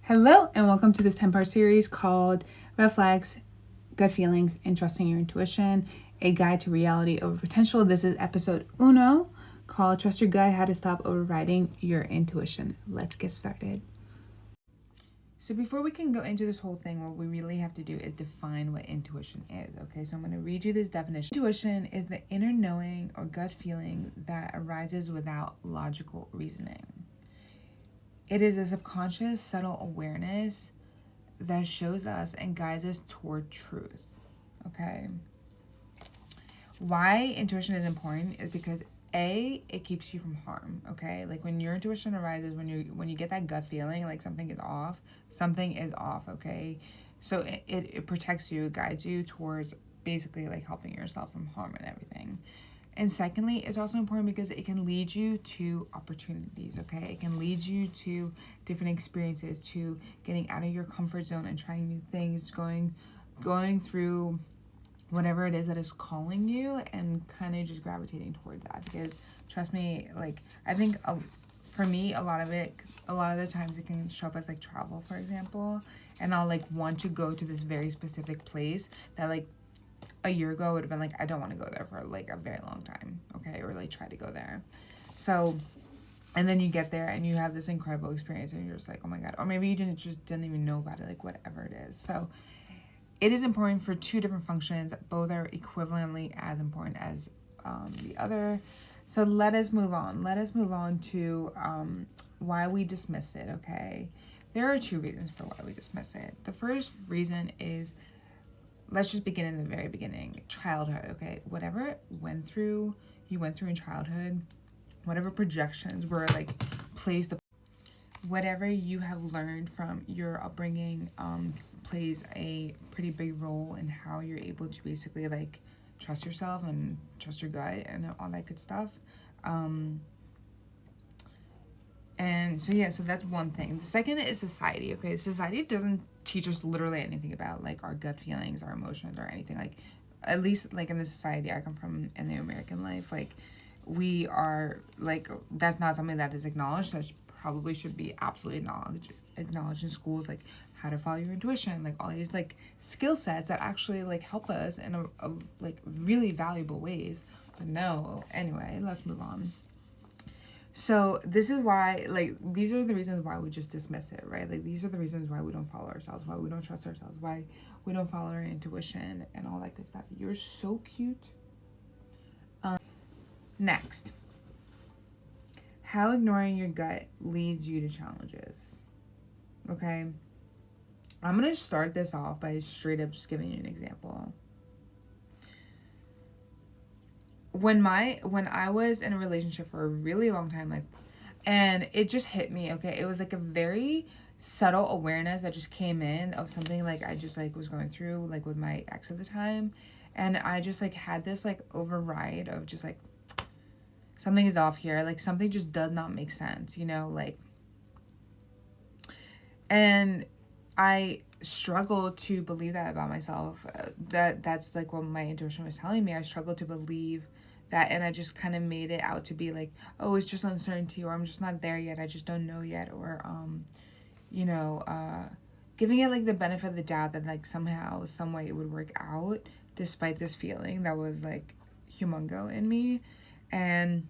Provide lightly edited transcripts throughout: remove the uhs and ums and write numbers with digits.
Hello, and welcome to this 10-part series called Red Flags, Gut Feelings, and Trusting Your Intuition, a guide to reality over potential. This is episode uno, called Trust Your Gut, How to Stop Overriding Your Intuition. Let's get started. So before we can go into this whole thing, what we really have to do is define what intuition is, okay? So I'm going to read you this definition. Intuition is the inner knowing or gut feeling that arises without logical reasoning. It is a subconscious, subtle awareness that shows us and guides us toward truth, okay? Why intuition is important is because it keeps you from harm, okay? Like when your intuition arises, when you get that gut feeling like something is off, okay? So it protects you, it guides you towards basically like helping yourself from harm and everything. And secondly, it's also important because it can lead you to opportunities, okay? It can lead you to different experiences, to getting out of your comfort zone and trying new things, going through whatever it is that is calling you and kind of just gravitating toward that. Because trust me, like I think for me, a lot of the times it can show up as like travel, for example. And I'll like want to go to this very specific place that like a year ago would have been like, I don't want to go there for like a very long time, okay? Or like try to go there. So, and then you get there and you have this incredible experience and you're just like, oh my God. Or maybe you didn't even know about it, like whatever it is. So it is important for two different functions. Both are equivalently as important as the other. So let us move on. Let us move on to why we dismiss it, okay? There are two reasons for why we dismiss it. The first reason is, let's just begin in the very beginning. Childhood, okay? Whatever you went through in childhood, whatever projections were like placed, whatever you have learned from your upbringing plays a pretty big role in how you're able to basically like trust yourself and trust your gut and all that good stuff. And so that's one thing. The second is society, okay? Society doesn't teach us literally anything about like our gut feelings, our emotions, or anything. Like, at least like in the society I come from in the American life, like we are like, that's not something that is acknowledged. That probably should be absolutely acknowledged in schools, like how to follow your intuition, like all these like skill sets that actually like help us in a like really valuable ways. But no, anyway, let's move on. So this is why, like, these are the reasons why we just dismiss it, right? Like, these are the reasons why we don't follow ourselves, why we don't trust ourselves, why we don't follow our intuition and all that good stuff. You're so cute. Next, how ignoring your gut leads you to challenges, okay? I'm going to start this off by straight up just giving you an example. When I was in a relationship for a really long time, like, and it just hit me, okay? It was like a very subtle awareness that just came in of something like I just like was going through like with my ex at the time. And I just like had this like override of just like, something is off here. Like something just does not make sense, you know, like, and I struggled to believe that about myself. That's like what my intuition was telling me. I struggled to believe that, and I just kind of made it out to be like, oh, it's just uncertainty, or I'm just not there yet, I just don't know yet, or giving it like the benefit of the doubt that like somehow, some way it would work out despite this feeling that was like humongo in me. And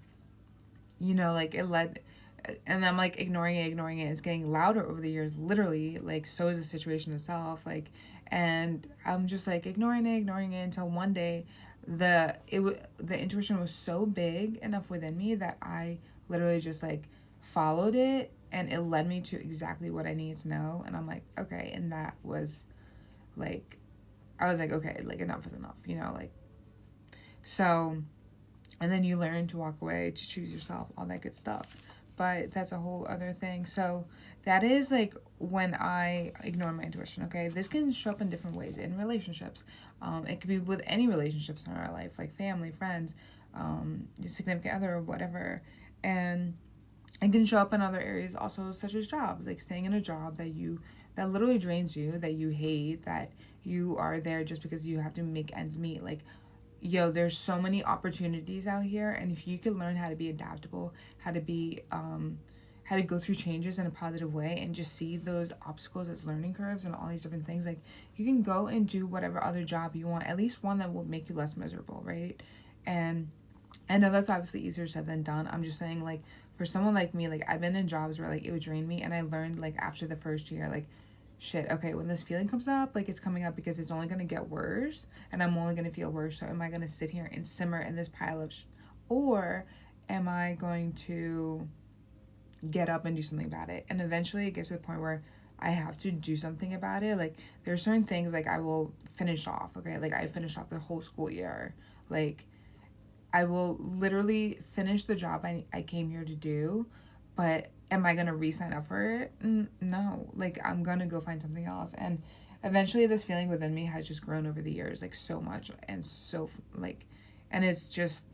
like it led, and I'm like ignoring it. It's getting louder over the years, literally, like so is the situation itself, like, and I'm just like ignoring it until one day the intuition was so big enough within me that I literally just like followed it, and it led me to exactly what I needed to know. And I'm like, okay, and that was like, I was like, okay, like enough is enough, like, so, and then you learn to walk away, to choose yourself, all that good stuff. But that's a whole other thing. So that is like when I ignore my intuition, okay? This can show up in different ways in relationships. It could be with any relationships in our life, like family, friends, significant other, whatever. And it can show up in other areas also, such as jobs, like staying in a job that literally drains you, that you hate, that you are there just because you have to make ends meet. Like, there's so many opportunities out here, and if you can learn how to be adaptable, how to be how to go through changes in a positive way and just see those obstacles as learning curves and all these different things. Like, you can go and do whatever other job you want, at least one that will make you less miserable, right? And I know that's obviously easier said than done. I'm just saying, like, for someone like me, like, I've been in jobs where, like, it would drain me, and I learned, like, after the first year, like, shit, okay, when this feeling comes up, like, it's coming up because it's only going to get worse, and I'm only going to feel worse. So am I going to sit here and simmer in this pile of or am I going to get up and do something about it? And eventually it gets to the point where I have to do something about it. Like, there are certain things, like, I will finish off, okay? Like, I finished off the whole school year. Like, I will literally finish the job I came here to do, but am I going to re-sign up for it? No. Like, I'm going to go find something else. And eventually this feeling within me has just grown over the years, like, so much. And so, like, and it's just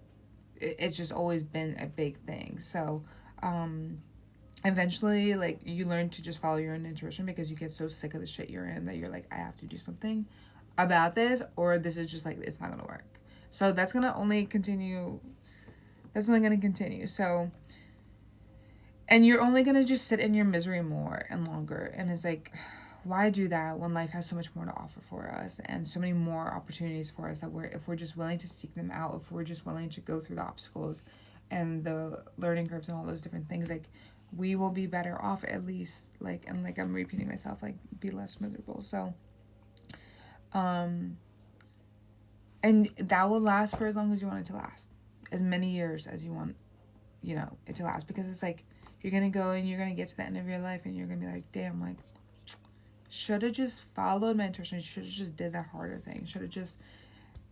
always been a big thing. So, eventually, like, you learn to just follow your own intuition because you get so sick of the shit you're in that you're like, I have to do something about this, or this is just, like, it's not going to work. So that's going to only continue. That's only going to continue. So, and you're only going to just sit in your misery more and longer. And it's like, why do that when life has so much more to offer for us and so many more opportunities for us that if we're just willing to seek them out, if we're just willing to go through the obstacles and the learning curves and all those different things, like, we will be better off, at least, like, and like I'm repeating myself, like, be less miserable. So, and that will last for as long as you want it to last, as many years as you want, you know, it to last, because it's like, you're going to go and you're going to get to the end of your life and you're going to be like, damn, like, should have just followed my intuition, should have just did that harder thing, should have just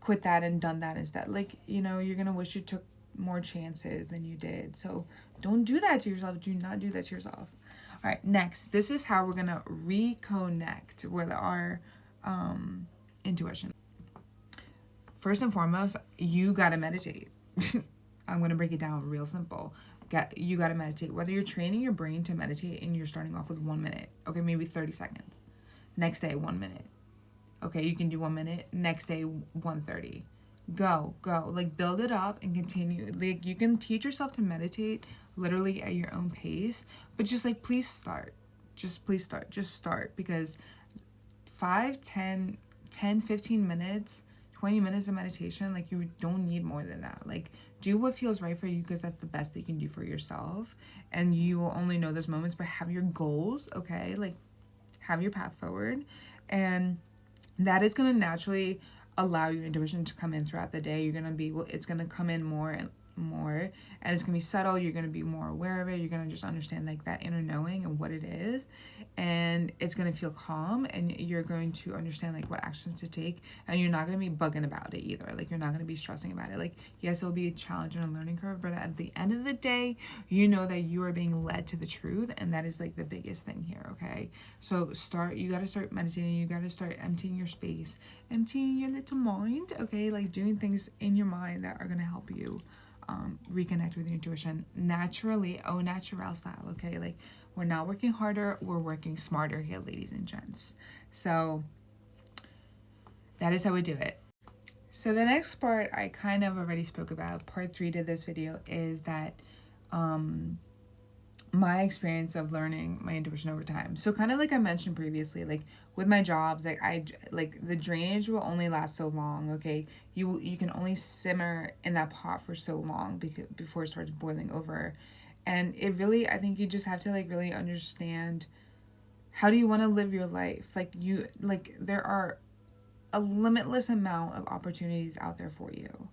quit that and done that instead. Like, you know, you're going to wish you took more chances than you did. So don't do that to yourself. Do not do that to yourself. All right, next, this is how we're going to reconnect with our intuition. First and foremost, you got to meditate. I'm going to break it down real simple. You got to meditate. Whether you're training your brain to meditate and you're starting off with 1 minute, okay, maybe 30 seconds. Next day, 1 minute. Okay, you can do 1 minute. Next day, 1:30. Go. Like, build it up and continue. Like, you can teach yourself to meditate literally at your own pace, but just, like, please start. Please start. Just start, because 5, 10, 15 minutes, 20 minutes of meditation, like, you don't need more than that. Like, do what feels right for you, because that's the best that you can do for yourself. And you will only know those moments, but have your goals, okay? Like, have your path forward. And that is going to naturally allow your intuition to come in throughout the day. You're going to be, it's going to come in more and more, and it's going to be subtle. You're going to be more aware of it. You're going to just understand, like, that inner knowing and what it is, and it's going to feel calm, and you're going to understand, like, what actions to take, and you're not going to be bugging about it either. Like, you're not going to be stressing about it. Like, yes, it'll be a challenge and a learning curve, but at the end of the day, you know that you are being led to the truth, and that is, like, the biggest thing here. Okay, so you got to start meditating. You got to start emptying your space, emptying your little mind. Okay, like, doing things in your mind that are going to help you reconnect with your intuition naturally, au naturel style. Okay, like, we're not working harder, we're working smarter here, ladies and gents. So that is how we do it. So the next part I kind of already spoke about. Part 3 to this video is that my experience of learning my intuition over time. So kind of like I mentioned previously, like, with my jobs, like the drainage will only last so long. Okay, you can only simmer in that pot for so long before it starts boiling over. And it really, I think you just have to, like, really understand, how do you want to live your life? Like, there are a limitless amount of opportunities out there for you.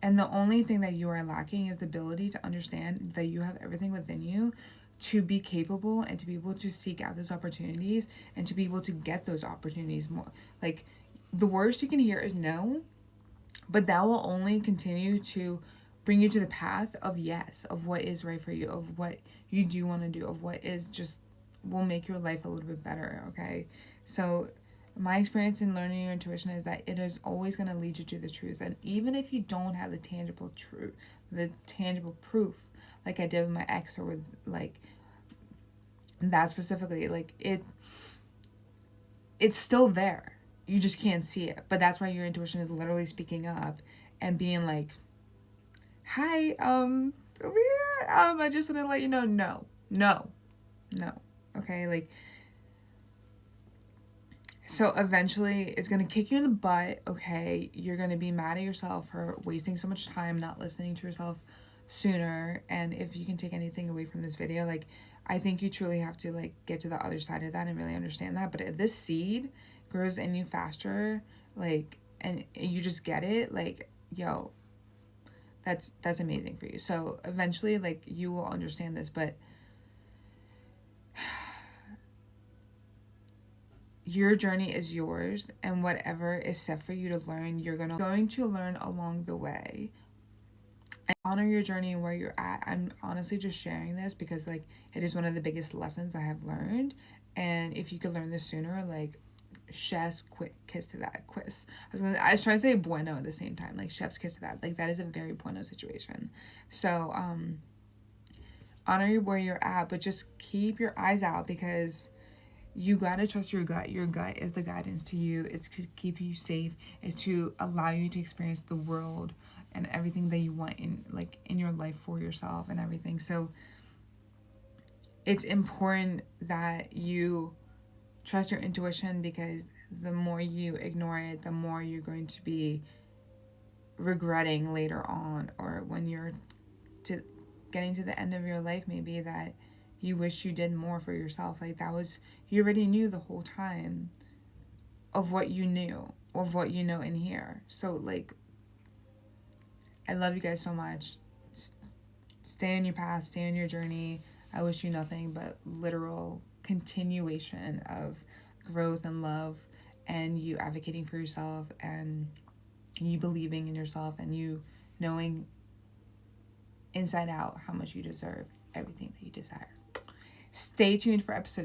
And the only thing that you are lacking is the ability to understand that you have everything within you to be capable and to be able to seek out those opportunities and to be able to get those opportunities more. Like, the worst you can hear is no, but that will only continue to bring you to the path of yes, of what is right for you, of what you do want to do, of what is just will make your life a little bit better. Okay, so my experience in learning your intuition is that it is always going to lead you to the truth. And even if you don't have the tangible truth, the tangible proof, like I did with my ex, or with, like, that specifically, like, it's still there. You just can't see it. But that's why your intuition is literally speaking up and being like, hi, over here, I just want to let you know, no, No. No. Okay, like, so eventually it's going to kick you in the butt, okay? You're going to be mad at yourself for wasting so much time not listening to yourself sooner. And if you can take anything away from this video, like, I think you truly have to, like, get to the other side of that and really understand that. But if this seed grows in you faster, like, and you just get it, like, yo, that's amazing for you. So eventually, like, you will understand this, but your journey is yours, and whatever is set for you to learn, you're going to learn along the way. And honor your journey and where you're at. I'm honestly just sharing this because, like, it is one of the biggest lessons I have learned. And if you could learn this sooner, like, chef's quick kiss to that. Quiz. I was trying to say bueno at the same time, like, chef's kiss to that. Like, that is a very bueno situation. So honor where you're at, but just keep your eyes out, because you gotta trust your gut. Your gut is the guidance to you. It's to keep you safe. It's to allow you to experience the world and everything that you want in, like, in your life for yourself and everything. So it's important that you trust your intuition, because the more you ignore it, the more you're going to be regretting later on, or when you're getting to the end of your life, maybe, that you wish you did more for yourself. Like, that was, you already knew the whole time of what you knew, of what you know in here. So, like, I love you guys so much. Stay on your path, stay on your journey. I wish you nothing but literal continuation of growth and love, and you advocating for yourself, and you believing in yourself, and you knowing inside out how much you deserve everything that you desire. Stay tuned for episode